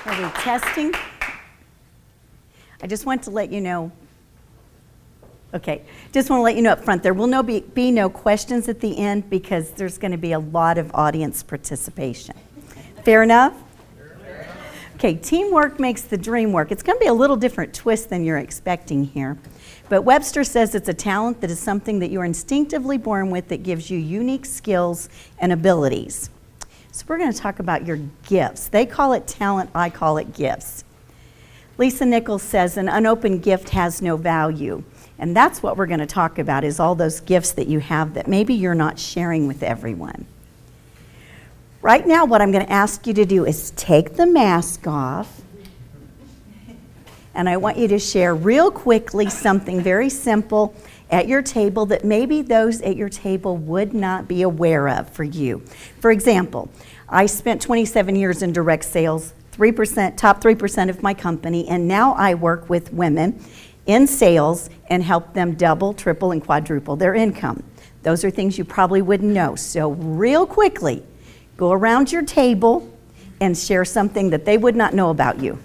Are we testing? I just want to let you know. Okay, just want to let you know up front, there will be no questions at the end because there's going to be a lot of audience participation. Fair enough? Okay, teamwork makes the dream work. It's going to be a little different twist than you're expecting here. But Webster says it's a talent that is something that you're instinctively born with that gives you unique skills and abilities. So we're going to talk about your gifts. They call it talent, I call it gifts. Lisa Nichols says an unopened gift has no value. And that's what we're going to talk about, is all those gifts that you have that maybe you're not sharing with everyone. Right now, what I'm going to ask you to do is take the mask off. And I want you to share real quickly something very simple at your table that maybe those at your table would not be aware of for you. For example, I spent 27 years in direct sales, top 3% of my company, and now I work with women in sales and help them double, triple, and quadruple their income. Those are things you probably wouldn't know. So real quickly, go around your table and share something that they would not know about you.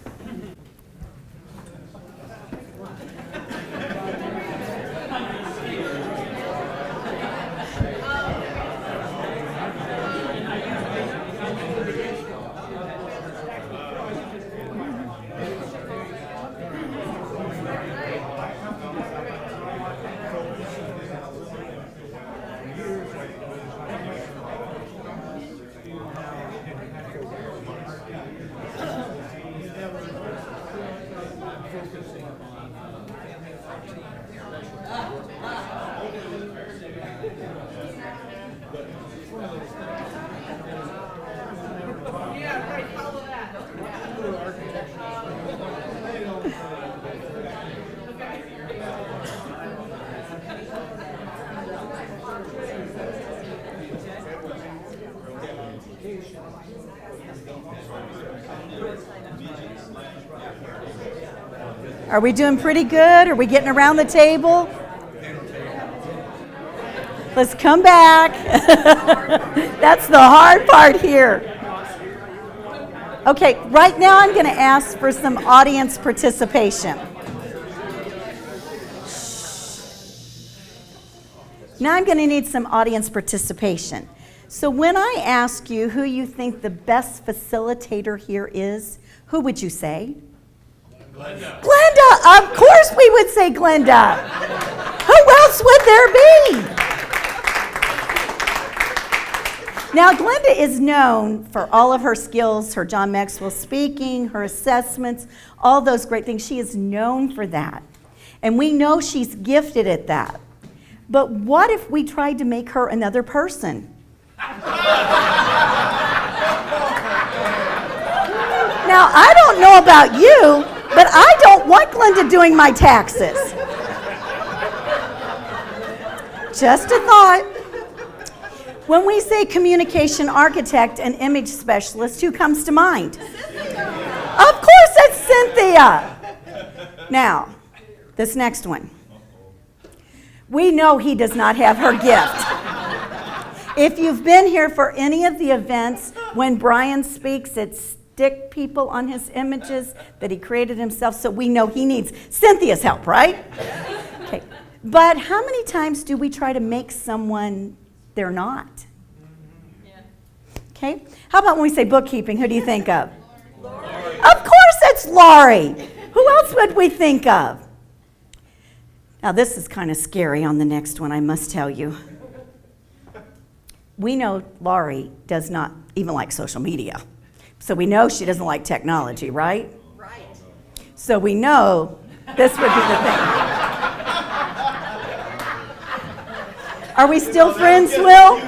Are we doing pretty good? Are we getting around the table? Let's come back. That's the hard part here. Okay, right now I'm going to ask for some audience participation. Now I'm going to need some audience participation. So when I ask you who you think the best facilitator here is, who would you say? Glenda. Glenda! Of course we would say Glenda. Who else would there be? Now, Glenda is known for all of her skills, her John Maxwell speaking, her assessments, all those great things. She is known for that. And we know she's gifted at that. But what if we tried to make her another person? Now, I don't know about you, but I don't want Glenda doing my taxes. Just a thought. When we say communication architect and image specialist, who comes to mind? Of course it's Cynthia. Now, this next one. We know he does not have her gift. If you've been here for any of the events, when Brian speaks, it's stick people on his images that he created himself, so we know he needs Cynthia's help, right? Okay. But how many times do we try to make someone they're not? Okay. How about when we say bookkeeping, who do you think of? Laurie. Of course it's Laurie. Who else would we think of? Now this is kind of scary on the next one, I must tell you. We know Laurie does not even like social media. So we know she doesn't like technology, right? Right. So we know this would be the thing. Are we still friends, Will?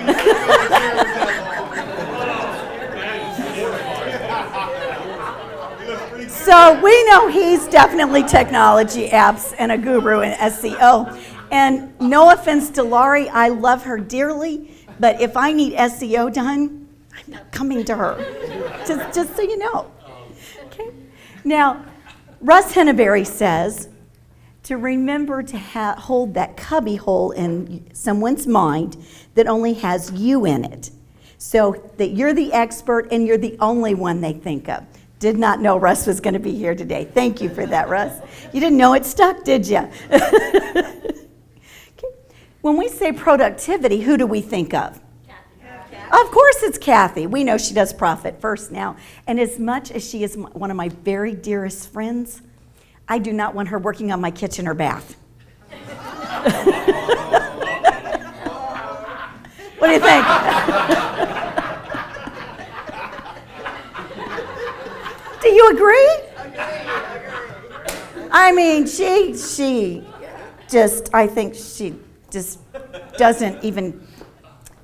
So we know he's definitely technology, apps, and a guru in SEO. And no offense to Laurie, I love her dearly, but if I need SEO done, I'm not coming to her. Just so you know. Okay. Now, Russ Henneberry says to remember to hold that cubby hole in someone's mind that only has you in it, so that you're the expert and you're the only one they think of. Did not know Russ was going to be here today. Thank you for that, Russ. You didn't know it stuck, did you? Okay. When we say productivity, who do we think of? Kathy. Of course it's Kathy. We know she does Profit First now. And as much as she is one of my very dearest friends, I do not want her working on my kitchen or bath. What do you think? Do you agree? I mean, she just, I think she just doesn't even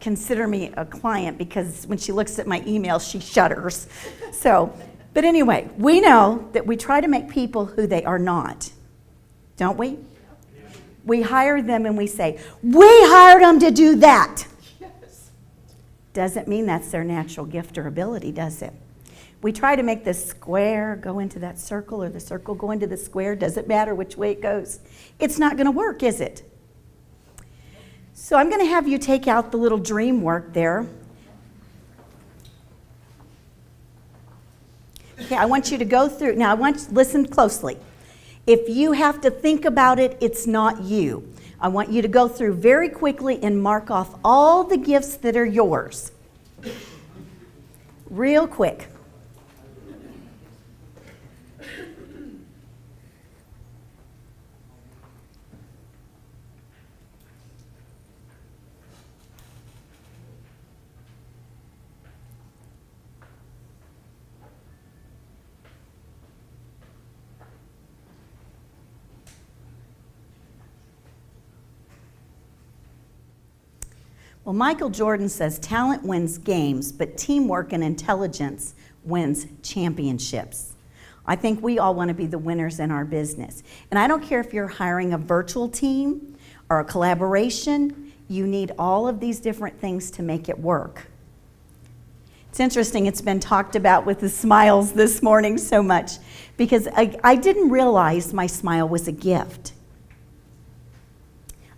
consider me a client because when she looks at my email, she shudders. So, but anyway, we know that we try to make people who they are not, don't we? We hire them and we say, we hired them to do that. Doesn't mean that's their natural gift or ability, does it? We try to make the square go into that circle or the circle go into the square. Doesn't matter which way it goes. It's not going to work, is it? So I'm going to have you take out the little dream work there. Okay, I want you to go through. Now, listen closely. If you have to think about it, it's not you. I want you to go through very quickly and mark off all the gifts that are yours. Real quick. Well, Michael Jordan says talent wins games, but teamwork and intelligence wins championships. I think we all want to be the winners in our business. And I don't care if you're hiring a virtual team or a collaboration, you need all of these different things to make it work. It's interesting, it's been talked about with the smiles this morning so much because I didn't realize my smile was a gift.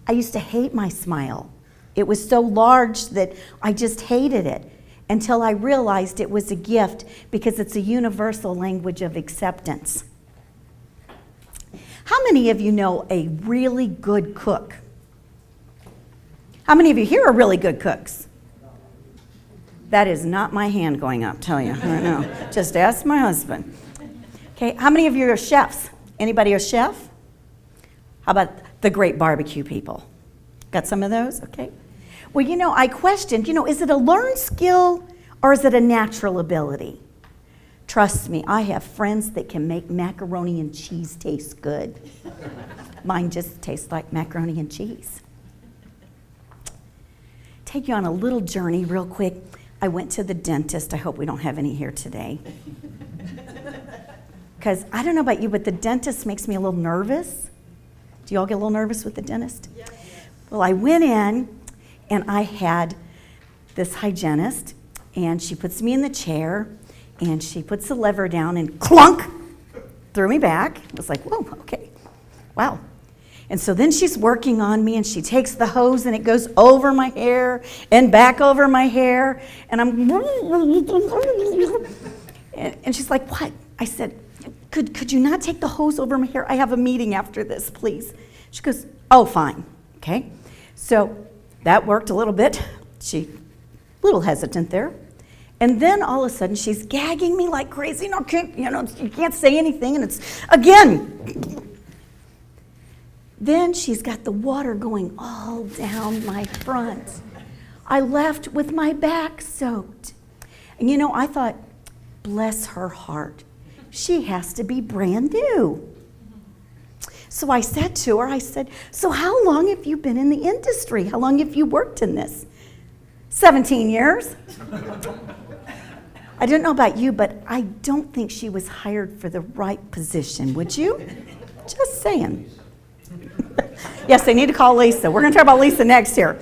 I used to hate my smile. It was so large that I just hated it until I realized it was a gift because it's a universal language of acceptance. How many of you know a really good cook? How many of you here are really good cooks? That is not my hand going up, tell you. I know. Just ask my husband. Okay, how many of you are chefs? Anybody a chef? How about the great barbecue people? Got some of those? Okay. Well, I questioned, is it a learned skill or is it a natural ability? Trust me, I have friends that can make macaroni and cheese taste good. Mine just tastes like macaroni and cheese. Take you on a little journey real quick. I went to the dentist. I hope we don't have any here today. Because I don't know about you, but the dentist makes me a little nervous. Do you all get a little nervous with the dentist? Yeah. Well, I went in and I had this hygienist and she puts me in the chair and she puts the lever down and clunk, threw me back. I was like, whoa, okay, wow. And so then she's working on me and she takes the hose and it goes over my hair and back over my hair and and she's like, what? I said, could you not take the hose over my hair? I have a meeting after this, please. She goes, oh, fine, okay. So that worked a little bit. She, a little hesitant there. And then all of a sudden she's gagging me like crazy. No, you can't say anything. And it's, again. Then she's got the water going all down my front. I left with my back soaked. And I thought, bless her heart. She has to be brand new. So I said to her, so how long have you been in the industry? How long have you worked in this? 17 years. I don't know about you, but I don't think she was hired for the right position, would you? Just saying. Yes, they need to call Lisa. We're going to talk about Lisa next here.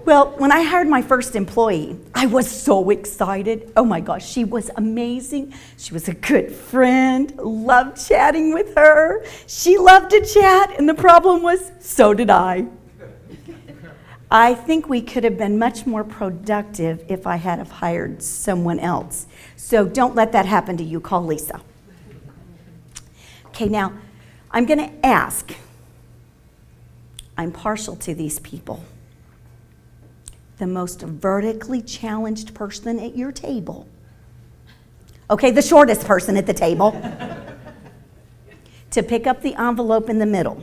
Well, when I hired my first employee, I was so excited. Oh my gosh, she was amazing. She was a good friend, loved chatting with her. She loved to chat, and the problem was, so did I. I think we could have been much more productive if I had have hired someone else. So don't let that happen to you. Call Lisa. Okay, now I'm going to ask. I'm partial to these people. The most vertically challenged person at your table. Okay, the shortest person at the table. To pick up the envelope in the middle.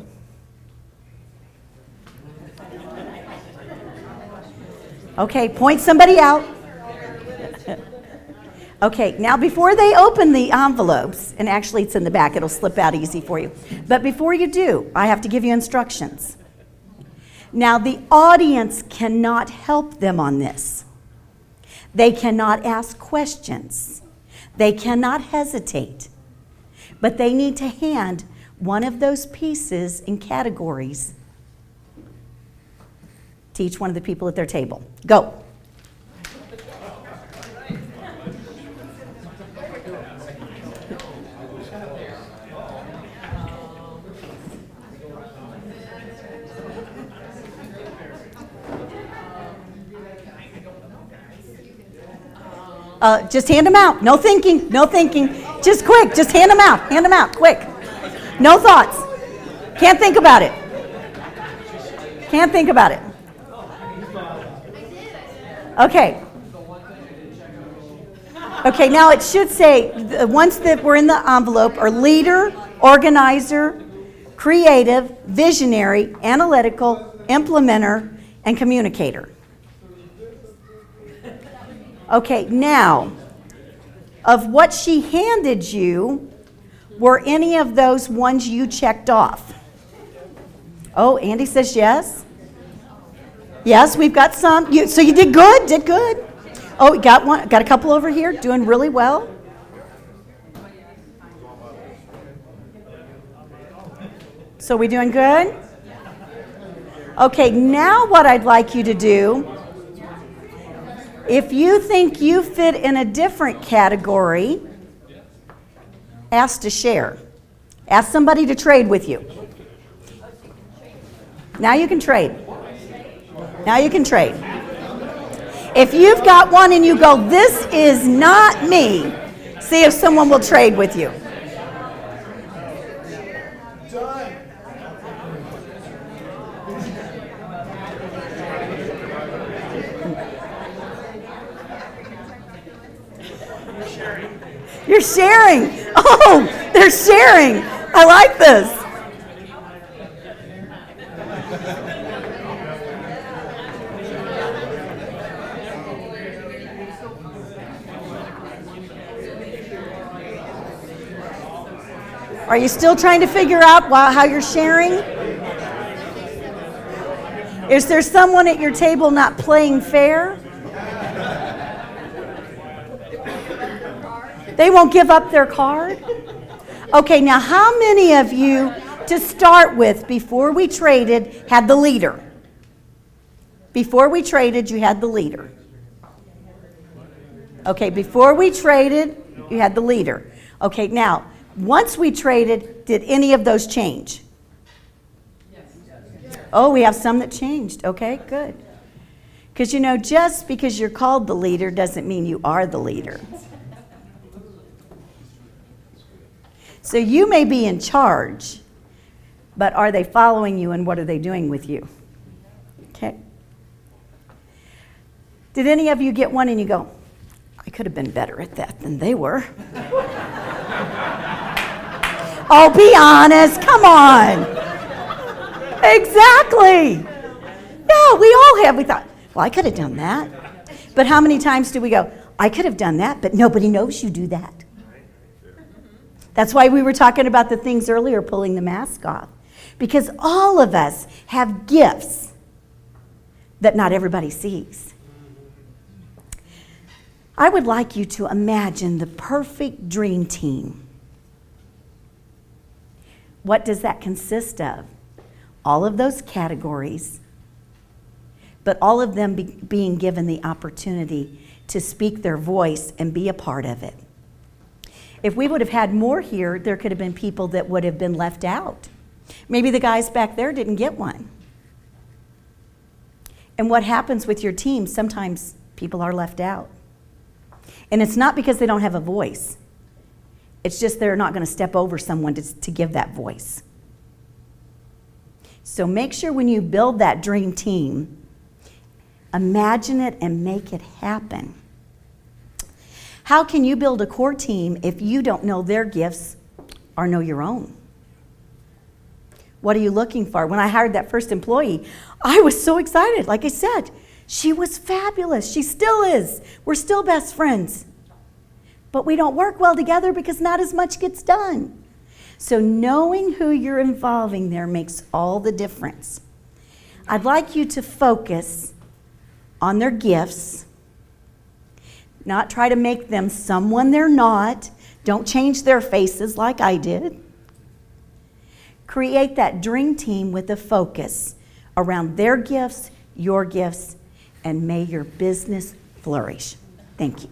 Okay, point somebody out. Okay, now before they open the envelopes, and actually it's in the back, it'll slip out easy for you. But before you do, I have to give you instructions. Now the audience cannot help them on this. They cannot ask questions. They cannot hesitate. But they need to hand one of those pieces in categories to each one of the people at their table. Go. Just hand them out. No thinking, no thinking. Just quick, just hand them out, quick. No thoughts. Can't think about it. Can't think about it. Okay. Okay, now it should say the ones that were in the envelope are leader, organizer, creative, visionary, analytical, implementer, and communicator. Okay, now, of what she handed you, were any of those ones you checked off? Oh, Andy says yes. Yes, we've got some. So you did good, Oh, got a couple over here, doing really well. So we doing good? Okay, now what I'd like you to do, if you think you fit in a different category, ask to share. Ask somebody to trade with you. Now you can trade. Now you can trade. If you've got one and you go, this is not me, see if someone will trade with you. You're sharing. Oh, they're sharing. I like this. Are you still trying to figure out how you're sharing? Is there someone at your table not playing fair? They won't give up their card? Okay, now how many of you, to start with, before we traded, had the leader? Before we traded, you had the leader. Okay, before we traded, you had the leader. Okay, now, once we traded, did any of those change? Oh, we have some that changed. Okay, good. Because just because you're called the leader doesn't mean you are the leader. So you may be in charge, but are they following you and what are they doing with you? Okay. Did any of you get one and you go, I could have been better at that than they were? Oh, be honest. Come on. Exactly. Yeah, we all have. We thought, well, I could have done that. But how many times do we go, I could have done that, but nobody knows you do that. That's why we were talking about the things earlier, pulling the mask off. Because all of us have gifts that not everybody sees. I would like you to imagine the perfect dream team. What does that consist of? All of those categories, but all of them being given the opportunity to speak their voice and be a part of it. If we would have had more here, there could have been people that would have been left out. Maybe the guys back there didn't get one. And what happens with your team, sometimes people are left out. And it's not because they don't have a voice. It's just they're not going to step over someone to give that voice. So make sure when you build that dream team, imagine it and make it happen. How can you build a core team if you don't know their gifts or know your own? What are you looking for? When I hired that first employee, I was so excited. Like I said, she was fabulous. She still is. We're still best friends. But we don't work well together because not as much gets done. So knowing who you're involving there makes all the difference. I'd like you to focus on their gifts, not try to make them someone they're not. Don't change their faces like I did. Create that dream team with a focus around their gifts, your gifts, and may your business flourish. Thank you.